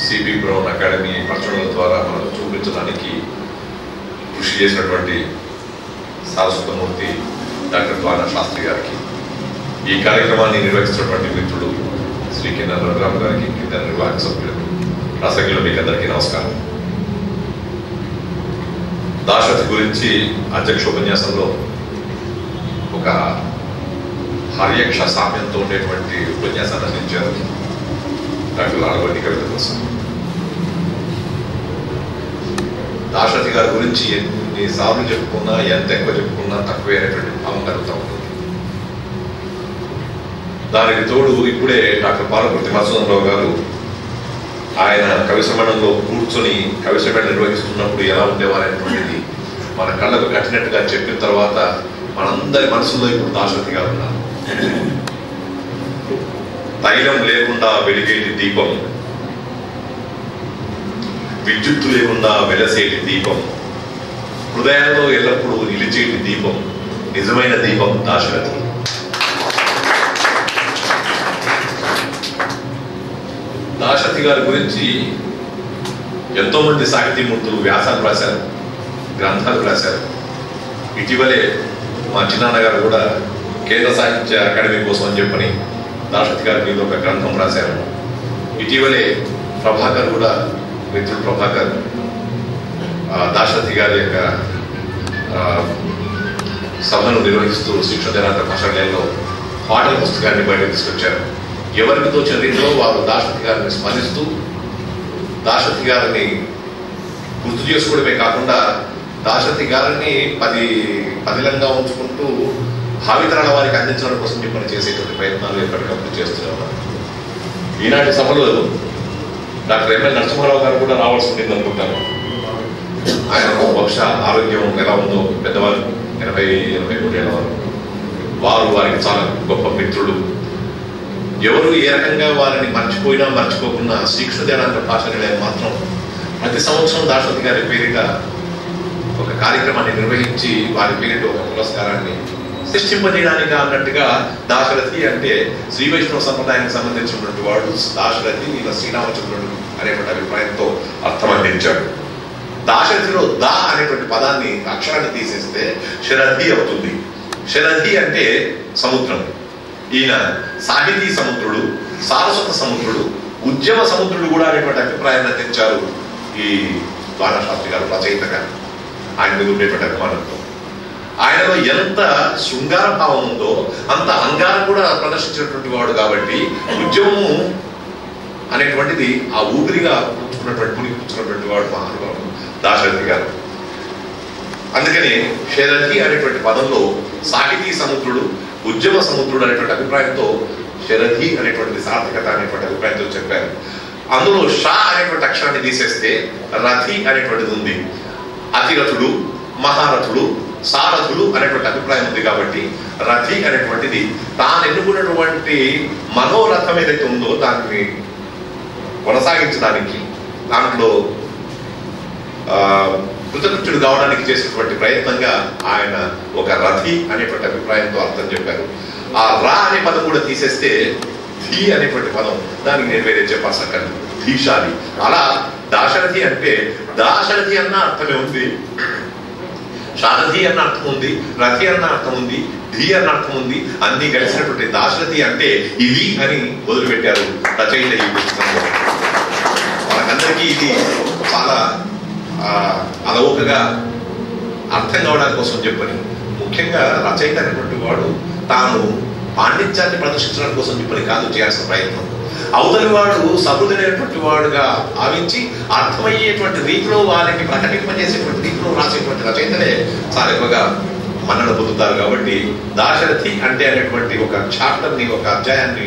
CB brown academy ప్రచురణల ద్వారా మనకు చూపించడానికి కృషి చేసినటువంటి సారస్వతమూర్తి డాక్టర్ ద్వానా శాస్త్రి గారికి, ఈ కార్యక్రమాన్ని నిర్వహిస్తున్నటువంటి మిత్రుడు శ్రీ కిన్నెర రఘురామ్ గారికి, ఇతర నిర్వాహక సభ్యులకు, ప్రసంగిలో మీకు అందరికీ నమస్కారం. దాశరథి గురించి అధ్యక్షోపన్యాసంలో ఒక హర్యక్ష సామ్యంతో ఉండేటువంటి ఉపన్యాసాన్ని అందించారు డాక్టర్ లాలవల్లి కవిత కోసం. దాశరథి గారి గురించి ఎన్నిసార్లు చెప్పుకున్నా, ఎంత ఎక్కువ చెప్పుకున్నా తక్కువే అనేటువంటి భావం కలుగుతూ ఉంటుంది. దానికి తోడు ఇప్పుడే డాక్టర్ పాలకుర్తి మధుసూదనరావు గారు ఆయన కవి సమ్మేళనంలో కూర్చొని కవి సమ్మేళనం నిర్వహిస్తున్నప్పుడు ఎలా ఉండేవారనేటువంటిది మన కళ్ళకు కట్టినట్టుగా చెప్పిన తర్వాత మనందరి మనసులో ఇప్పుడు దాశరథి గారు ఉన్నారు. తైలం లేకుండా వెలిగేటి దీపం, విద్యుత్తు లేకుండా వెలసేటి దీపం, హృదయంలో ఎల్లప్పుడూ నిలిచేటి దీపం, నిజమైన దీపం దాశరథి. దాశరథి గారి గురించి ఎంతో మంది సాహితీమూర్తులు వ్యాసాలు రాశారు, గ్రంథాలు రాశారు. ఇటీవలే మా చిన్నాన్న గారు కూడా కేంద్ర సాహిత్య అకాడమీ కోసం అని చెప్పని దాశరథి గారి మీద ఒక గ్రంథం రాశారు. ఇటీవలే ప్రభాకర్ కూడా, మిత్రుడు ప్రభాకర్ దాశరథి గారి యొక్క సభను నిర్వహిస్తూ శిక్షణ దినాంత భాషల్లో పాటల పుస్తకాన్ని బయటకు తీసుకొచ్చారు. ఎవరికి తోచిన రీతిలో వారు దాశరథి గారిని స్మరిస్తూ, దాశరథి గారిని గుర్తు చేసుకోవడమే కాకుండా దాశరథి గారిని పదిలంగా ఉంచుకుంటూ భావితరాల వారికి అందించడం కోసం చెప్పని చేసేటువంటి ప్రయత్నాలు ఎప్పటికప్పుడు చేస్తూనే ఉన్నారు. ఈనాటి సభలో డాక్టర్ ఎంఎల్ నరసింహారావు గారు కూడా రావాల్సి ఉంటుంది అనుకుంటాను. ఆయన బహుశా ఆరోగ్యం ఎలా ఉందో, పెద్దవారు 80-83 ఏళ్ళ వారు వారికి చాలా గొప్ప మిత్రులు. ఎవరు ఏ రకంగా వారిని మర్చిపోయినా మర్చిపోకుండా శిక్షణ దినాంత భాష నిలయం మాత్రం ప్రతి సంవత్సరం దాశరథి గారి పేరిట ఒక కార్యక్రమాన్ని నిర్వహించి వారి పేరిట ఒక పురస్కారాన్ని సృష్టింపజేయడానికి అన్నట్టుగా దాశరథి అంటే శ్రీ వైష్ణవ సంప్రదాయానికి సంబంధించినటువంటి వాడు దాశరథి ఈయన శ్రీరామచంద్రుడు అనేటువంటి అభిప్రాయంతో అర్థం అందించాడు. దాశరథిలో దా అనేటువంటి పదాన్ని, అక్షరాన్ని తీసేస్తే శరథి అవుతుంది. శరథి అంటే సముద్రం. ఈయన సాహితీ సముద్రుడు, సారస్వత సముద్రుడు, ఉద్యమ సముద్రుడు కూడా అనేటువంటి అభిప్రాయాన్ని అందించారు ఈ ద్వానా శాస్త్రి గారు రచయితగా. ఆయన మీద ఉండేటువంటి అభిమానంతో ఆయనలో ఎంత శృంగార భావం ఉందో అంత అంగారం కూడా ప్రదర్శించినటువంటి వాడు. కాబట్టి ఉద్యమము అనేటువంటిది ఆ ఊపిరిగా పుచ్చుకున్నటువంటి వాడు మహానుభావుడు దాశరథి గారు. అందుకని శరథి అనేటువంటి పదంలో సాహితీ సముద్రుడు, ఉద్యమ సముద్రుడు అనేటువంటి అభిప్రాయంతో శరథి అనేటువంటి సార్థకత అనేటువంటి అభిప్రాయంతో చెప్పారు. అందులో షా అనేటువంటి అక్షరాన్ని తీసేస్తే రథి అనేటువంటిది ఉంది. అతిరథుడు, మహారథుడు, సారథుడు అనేటువంటి అభిప్రాయం ఉంది. కాబట్టి రథి అనేటువంటిది తాను ఎన్నుకున్నటువంటి మనోరథం ఏదైతే ఉందో దాన్ని కొనసాగించడానికి, దాంట్లో కృతకృత్యుడు కావడానికి చేసినటువంటి ప్రయత్నంగా ఆయన ఒక రథి అనేటువంటి అభిప్రాయంతో అర్థం చెప్పారు. ఆ రా అనే పదం కూడా తీసేస్తే ధీ అనేటువంటి పదం, దానికి నేను వేరే చెప్పాల్సక్కర్లేదు, ధీశాలి. అలా దాశరథి అంటే దాశరథి అన్న అర్థమే ఉంది, శారథి అన్న అర్థం ఉంది, రథి అన్న అర్థం ఉంది, ధీ అన్న అర్థం ఉంది. అన్ని కలిసినటువంటి దాశరథి అంటే ఇది అని మొదలుపెట్టారు రచయిత ఈ పుస్తకంలో. మనకందరికీ ఇది చాలా అలవోకగా అర్థం కావడానికి కోసం చెప్పని, ముఖ్యంగా రచయిత అనేటువంటి వాడు తాను పాండిత్యాన్ని ప్రదర్శించడం కోసం చెప్పని కాదు చేయాల్సిన ప్రయత్నం. అవతలి వాడు సహృదయమైనటువంటి వాడుగా భావించి అర్థమయ్యేటువంటి రీతిలో వారికి ప్రకటింపజేసేటువంటి రీతిలో రాసేటువంటి రచయితలే చాలా ఎక్కువగా మన్నన పొందుతారు. కాబట్టి దాశరథి అంటే అనేటువంటి ఒక చాప్టర్ని, ఒక అధ్యాయాన్ని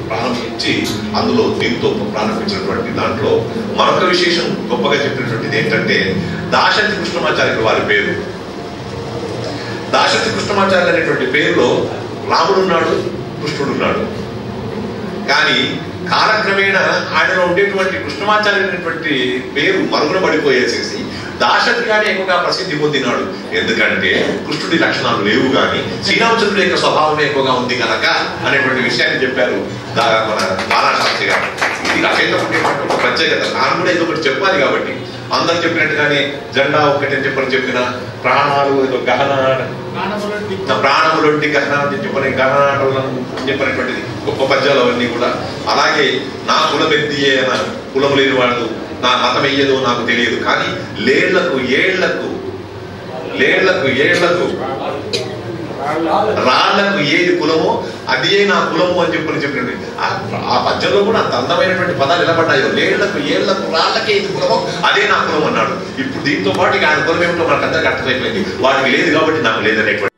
ప్రారంభించి అందులో దీంతో ప్రారంభించినటువంటి దాంట్లో మరొక విశేషం గొప్పగా చెప్పినటువంటిది ఏంటంటే దాశరథి కృష్ణమాచార్యులు వారి పేరు. దాశరథి కృష్ణమాచార్యులు అనేటువంటి పేరులో రాముడున్నాడు, కృష్ణుడున్నాడు. కానీ కాలక్రమేణా ఆయనలో ఉండేటువంటి కృష్ణమాచార్యులు అనేటువంటి పేరు మరుగున పడిపోయేసేసి దాశరథి గారి ఎక్కువగా ప్రసిద్ధి పొందినాడు. ఎందుకంటే కృష్ణుడి లక్షణాలు లేవు కానీ శ్రీరామచంద్రుడి యొక్క స్వభావమే ఎక్కువగా ఉంది కనుక అనేటువంటి విషయాన్ని చెప్పారు మన ద్వానా శాస్త్రి గారు. ఇది రచయిత ఉండేటువంటి ప్రత్యేకత. నాకు కూడా ఏదో ఒకటి చెప్పాలి కాబట్టి అందరు చెప్పినట్టుగానే జెండా ఒక్కటి అని చెప్పిన ప్రాణాలు ఏదో గహన ప్రాణములొంటి గహన అని చెప్పినటువంటిది గొప్ప పద్యాలు అవన్నీ కూడా. అలాగే నా కులం ఎత్తియే అన్న కులం లేని వాడు, నా మతం ఎయ్యదో నాకు తెలియదు, కానీ లేళ్లకు ఏళ్లకు రాళ్లకు ఏది కులమో అదే నా కులము అని చెప్పినటువంటి ఆ పద్యంలో కూడా అంత అందమైనటువంటి పదాలు ఎలా పడ్డాయో. లేళ్లకు ఏళ్లకు రాళ్లకే ఏది కులమో అదే నా కులం అన్నాడు. ఇప్పుడు దీంతో పాటు ఆయన కులం ఏమిటో మనకు అందరికీ అర్థమైపోయింది. వాటికి లేదు కాబట్టి నాకు లేదనేటువంటి